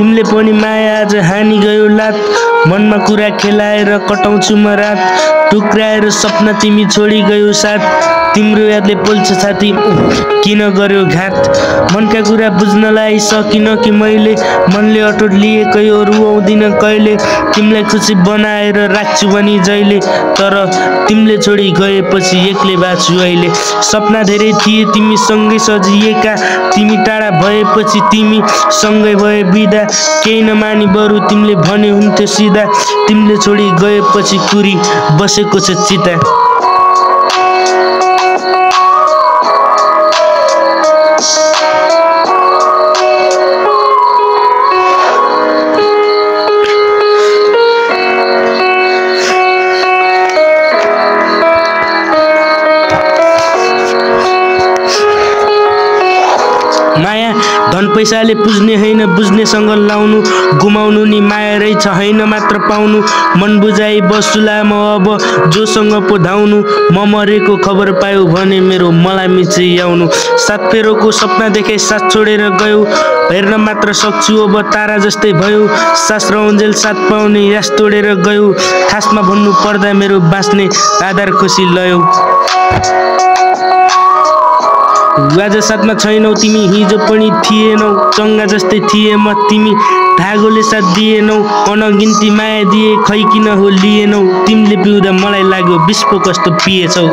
तिमीले पनि माया आज हानि गयो लात मनमा कुरा खेलाएर कटाउँछु म रात टुक्राएर सपना तिमी छोडी गयो साथ तिम्रो यादले पोल्छ छाती किन गर्यो घात मनका कुरा बुझ्नलाई सकिन कि मैले मनले अटोट लिएकै अरू आउँदिन कहिले तिमीलाई खुसी बनाएर राख्छु भनी जहिले तर तिमीले छोडी गएपछि एक्लै बाँच्छु अहिले सपना धेरै थिए तिमी सँगै सजिएका तिमी टाढा भएपछि तिमी सँगै भए बिदा केही नमानी बरु तिमीले भने हुन्थ्यो सिधा तिमीले छोडी गएपछि कुरी बसेको छ चिता माया धन पैसाले पुज्ने हैन बुझ्नेसँग लाउनु गुमाउनु नि माया रहेछ हैन मात्र पाउनु मन बुझाइ बसुला म अब जोसँग पो धाउनु म मरेको खबर पायो भने मेरो मलाई मिची आउनु सात फेरोको सपना देखे साथ छोडेर गयो हेर्न मात्र सक्छु अब तारा जस्तै भयो सास रहन्जेल साथ पाउने यास तोडेर गयो खासमा भन्नु पर्दा मेरो बाँच्ने आधार खोसी लयौ आज साथमा छैनौ तिमी हिजो पनि थिएनौ चङ्गा जस्तै थिए म तिमी धागोले साथ दिएनौ अनगिन्ती माया दिए खै किन हो लिएनौ तिमीले पिउँदा मलाई लाग्यो विश्व कस्तो पिएछौ